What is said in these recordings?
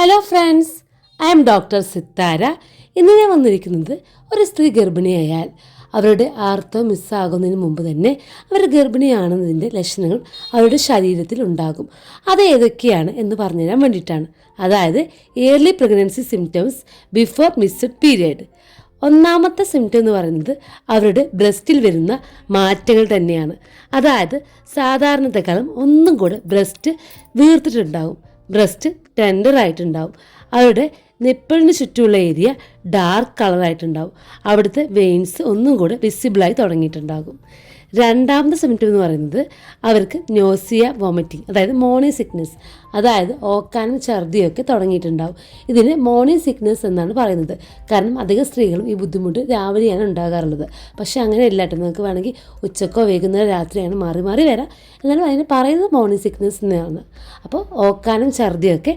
Hello friends, I M doctor Sithara. ഇന്ന് ഞാൻ വന്നിരിക്കുന്നത് ഒരു സ്ത്രീ ഗർഭിണിയായാൽ അവരുടെ ആർത്തവം മിസ്സാകുന്നതിന് മുമ്പ് തന്നെ അവർ ഗർഭിണിയാണെന്നതിൻ്റെ ലക്ഷണങ്ങൾ അവരുടെ ശരീരത്തിൽ ഉണ്ടാകും. അത് ഏതൊക്കെയാണ് എന്ന് പറഞ്ഞുതരാൻ വേണ്ടിയിട്ടാണ്. അതായത് yearly pregnancy symptoms before missed period. ഒന്നാമത്തെ സിംറ്റം എന്ന് പറയുന്നത് അവരുടെ ബ്രസ്റ്റിൽ വരുന്ന മാറ്റങ്ങൾ തന്നെയാണ്. അതായത് സാധാരണത്തെക്കാളും ഒന്നും കൂടെ ബ്രസ്റ്റ് വീർത്തിട്ടുണ്ടാകും, ബ്രസ്റ്റ് ടെൻഡറായിട്ടുണ്ടാവും, അവരുടെ നിപ്പിളിന് ചുറ്റുമുള്ള ഏരിയ ഡാർക്ക് കളറായിട്ടുണ്ടാവും, അവിടുത്തെ വെയിൻസ് ഒന്നും കൂടെ വിസിബിളായി തുടങ്ങിയിട്ടുണ്ടാകും. രണ്ടാമത്തെ സിംറ്റം എന്ന് പറയുന്നത് അവർക്ക് നോസിയ, വോമിറ്റിംഗ്, അതായത് മോർണിംഗ് സിക്നസ്, അതായത് ഓക്കാനും ഛർദിയൊക്കെ തുടങ്ങിയിട്ടുണ്ടാവും. ഇതിന് മോർണിംഗ് സിക്നസ് എന്നാണ് പറയുന്നത്. കാരണം അധികം സ്ത്രീകളും ഈ ബുദ്ധിമുട്ട് രാവിലെയാണ് ഉണ്ടാകാറുള്ളത്. പക്ഷേ അങ്ങനെയല്ല കേട്ടോ, നിങ്ങൾക്ക് വേണമെങ്കിൽ ഉച്ചക്കോ വൈകുന്നേരം രാത്രിയാണ് മാറി മാറി വരാം. എന്നാലും അതിന് പറയുന്നത് മോർണിംഗ് സിക്നസ് എന്നാണ്. അപ്പോൾ ഓക്കാനും ഛർദിയൊക്കെ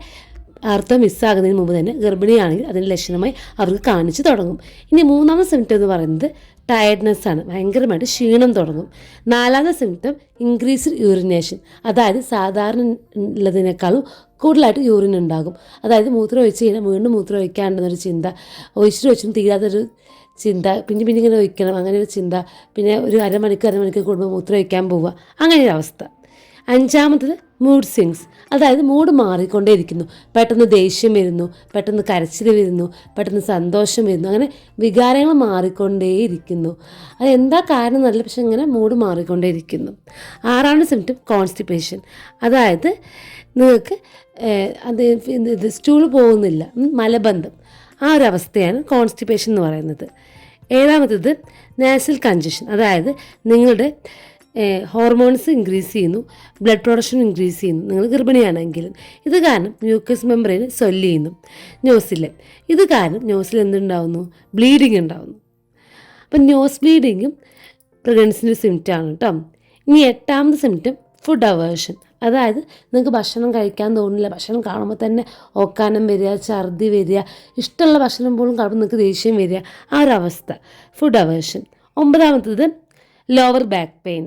ആർത്തവം മിസ്സാകുന്നതിന് മുമ്പ് തന്നെ ഗർഭിണിയാണെങ്കിൽ അതിൻ്റെ ലക്ഷണമായി അവർക്ക് കാണിച്ചു തുടങ്ങും. ഇനി മൂന്നാമത്തെ സിംറ്റം എന്ന് പറയുന്നത് ടയർഡ്നെസ് ആണ്, ഭയങ്കരമായിട്ട് ക്ഷീണം തുടങ്ങും. നാലാമത്തെ സിംറ്റം ഇൻക്രീസ്ഡ് യൂറിനേഷൻ, അതായത് സാധാരണ ഉള്ളതിനേക്കാളും കൂടുതലായിട്ട് യൂറിൻ ഉണ്ടാകും. അതായത് മൂത്രം ഒഴിച്ച് കഴിഞ്ഞാൽ വീണ്ടും മൂത്രം ഒഴിക്കാണ്ടെന്നൊരു ചിന്ത, ഒഴിച്ചിട്ടും തീരാത്തൊരു ചിന്ത, പിന്നെ പിന്നെ ഇങ്ങനെ ഒഴിക്കണം അങ്ങനെ ഒരു ചിന്ത, പിന്നെ ഒരു അരമണിക്കൂർ കൂടുമ്പോൾ മൂത്രം ഒഴിക്കാൻ പോവുക, അങ്ങനെയൊരു അവസ്ഥ. അഞ്ചാമത്തത് മൂഡ് സ്വിങ്സ്, അതായത് മൂഡ് മാറിക്കൊണ്ടേയിരിക്കുന്നു. പെട്ടെന്ന് ദേഷ്യം വരുന്നു, പെട്ടെന്ന് കരച്ചിൽ വരുന്നു, പെട്ടെന്ന് സന്തോഷം വരുന്നു, അങ്ങനെ വികാരങ്ങൾ മാറിക്കൊണ്ടേയിരിക്കുന്നു. അതെന്താ കാരണം എന്നല്ല, പക്ഷെ ഇങ്ങനെ മൂഡ് മാറിക്കൊണ്ടേയിരിക്കുന്നു. ആറാമത്തെ സിംറ്റം കോൺസ്റ്റിപ്പേഷൻ, അതായത് നിങ്ങൾക്ക് ഇത് സ്റ്റൂൾ പോകുന്നില്ല, മലബന്ധം, ആ ഒരു അവസ്ഥയാണ് കോൺസ്റ്റിപ്പേഷൻ എന്ന് പറയുന്നത്. ഏഴാമത്തത് നാസൽ കൺജഷൻ, അതായത് നിങ്ങളുടെ ഹോർമോൺസ് ഇൻക്രീസ് ചെയ്യുന്നു, ബ്ലഡ് പ്രൊഡക്ഷൻ ഇൻക്രീസ് ചെയ്യുന്നു നിങ്ങൾ ഗർഭിണിയാണെങ്കിലും. ഇത് കാരണം മ്യൂക്കസ് മെമ്പറൈൻ സ്വെല്ല് ചെയ്യുന്നു. നോസിൽ, ഇത് കാരണം നോസിൽ എന്തുണ്ടാവുന്നു, ബ്ലീഡിങ് ഉണ്ടാവുന്നു. അപ്പം നോസ് ബ്ലീഡിങ്ങും പ്രഗ്നൻസിൻ്റെ സിംറ്റമാണ് കേട്ടോ. ഇനി എട്ടാമത്തെ സിംറ്റം ഫുഡ് അവേർഷൻ, അതായത് നിങ്ങൾക്ക് ഭക്ഷണം കഴിക്കാൻ തോന്നില്ല, ഭക്ഷണം കാണുമ്പോൾ തന്നെ ഓക്കാനം വരിക, ഛർദി വരിക, ഇഷ്ടമുള്ള ഭക്ഷണം പോലും കാണുമ്പോൾ നിങ്ങൾക്ക് ദേഷ്യം വരിക, ആ ഒരു അവസ്ഥ, ഫുഡ് അവേർഷൻ. ഒമ്പതാമത്തത് ലോവർ ബാക്ക് പെയിൻ.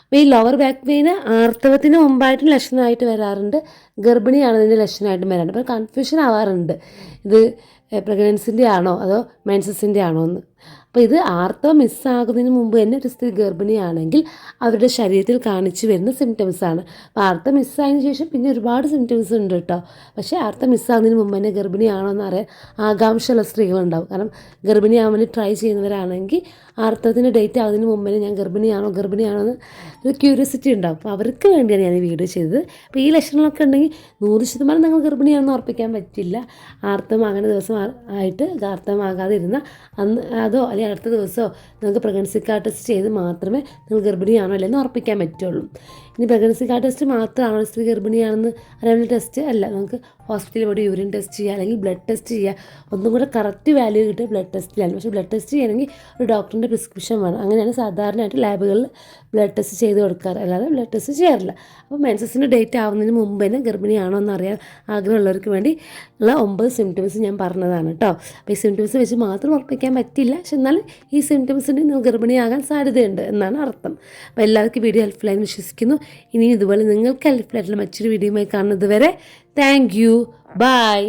അപ്പോൾ ഈ ലോവർ ബാക്ക് പെയിൻ ആർത്തവത്തിന് മുമ്പായിട്ടും ലക്ഷണമായിട്ട് വരാറുണ്ട്, ഗർഭിണിയാണതിൻ്റെ ലക്ഷണമായിട്ടും വരാറുണ്ട്. അപ്പോൾ കൺഫ്യൂഷൻ ആവാറുണ്ട്, ഇത് പ്രഗ്നൻസിൻ്റെ ആണോ അതോ മെൻസസിൻ്റെ ആണോ എന്ന്. അപ്പോൾ ഇത് ആർത്തവം മിസ്സാകുന്നതിന് മുമ്പ് തന്നെ ഒരു സ്ത്രീ ഗർഭിണിയാണെങ്കിൽ അവരുടെ ശരീരത്തിൽ കാണിച്ചു വരുന്ന സിംറ്റംസാണ്. അപ്പോൾ ആർത്തവം മിസ്സായതിനു ശേഷം പിന്നെ ഒരുപാട് സിംറ്റംസ് ഉണ്ട് കേട്ടോ. പക്ഷേ ആർത്തവം മിസ്സാകുന്നതിന് മുമ്പ് തന്നെ ഗർഭിണിയാണോ എന്ന് അറിയാൻ ആകാംക്ഷയുള്ള സ്ത്രീകളുണ്ടാവും. കാരണം ഗർഭിണിയാവാൻ വേണ്ടി ട്രൈ ചെയ്യുന്നവരാണെങ്കിൽ ആർത്തവത്തിൻ്റെ ഡേറ്റ് ആകുന്നതിന് മുമ്പ് തന്നെ ഞാൻ ഗർഭിണിയാണോ എന്ന് ഒരു ക്യൂരിയോസിറ്റി ഉണ്ടാവും. അപ്പോൾ അവർക്ക് വേണ്ടിയാണ് ഞാൻ ഈ വീഡിയോ ചെയ്തത്. അപ്പോൾ ഈ ലക്ഷണങ്ങളൊക്കെ ഉണ്ടെങ്കിൽ 100% നിങ്ങൾ ഗർഭിണിയാണെന്ന് ഉറപ്പിക്കാൻ പറ്റില്ല. ആർത്തവം ആകുന്ന ദിവസം ആയിട്ട് ആർത്തവം ആകാതെ ഇരുന്ന അന്ന് അതോ അല്ലെങ്കിൽ അടുത്ത ദിവസമോ നിങ്ങൾക്ക് പ്രഗ്നൻസി കാർഡ് ടെസ്റ്റ് ചെയ്ത് മാത്രമേ നിങ്ങൾ ഗർഭിണിയാണോ അല്ലെന്ന് ഉറപ്പിക്കാൻ പറ്റുള്ളൂ. ഇനി പ്രഗ്നൻസി കാർഡ് ടെസ്റ്റ് മാത്രമാണോ സ്ത്രീ ഗർഭിണിയാണെന്ന് അറിയാവുന്ന ടെസ്റ്റ് അല്ല, നമുക്ക് ഹോസ്പിറ്റലിൽ പോയി യൂറിൻ ടെസ്റ്റ് ചെയ്യുക അല്ലെങ്കിൽ ബ്ലഡ് ടെസ്റ്റ് ചെയ്യുക. ഒന്നും കൂടെ കറക്റ്റ് വാല്യൂ കിട്ടുക ബ്ലഡ് ടെസ്റ്റിലാണ്. പക്ഷേ ബ്ലഡ് ടെസ്റ്റ് ചെയ്യണമെങ്കിൽ ഒരു ഡോക്ടറിൻ്റെ പ്രിസ്ക്രിപ്ഷൻ വേണം. അങ്ങനെയാണ് സാധാരണയായിട്ട് ലാബുകളിൽ ബ്ലഡ് ടെസ്റ്റ് ചെയ്ത് കൊടുക്കാറ്, അല്ലാതെ ബ്ലഡ് ടെസ്റ്റ് ചെയ്യാറില്ല. അപ്പോൾ മെൻസസിൻ്റെ ഡേറ്റ് ആവുന്നതിന് മുമ്പ് തന്നെ ഗർഭിണിയാണോ എന്ന് അറിയാൻ ആഗ്രഹമുള്ളവർക്ക് വേണ്ടി ഉള്ള 9 സിംറ്റംസ് ഞാൻ പറഞ്ഞതാണ് കേട്ടോ. അപ്പോൾ ഈ സിംറ്റംസ് വെച്ച് മാത്രം ഉറപ്പിക്കാൻ പറ്റില്ല, പക്ഷെ എന്നാൽ ഈ സിംറ്റംസിന് നിങ്ങൾ ഗർഭിണിയാകാൻ സാധ്യതയുണ്ട് എന്നാണ് അർത്ഥം. അപ്പോൾ എല്ലാവർക്കും വീഡിയോ ഹെൽപ്ഫുള്ളായി വിശ്വസിക്കുന്നു. ഇനി ഇതുപോലെ നിങ്ങൾക്ക് ഹെൽപ്ഫുള്ളായിട്ടുള്ള മറ്റൊരു വീഡിയോയുമായി കാണുന്നത് വരെ താങ്ക് യു, ബൈ.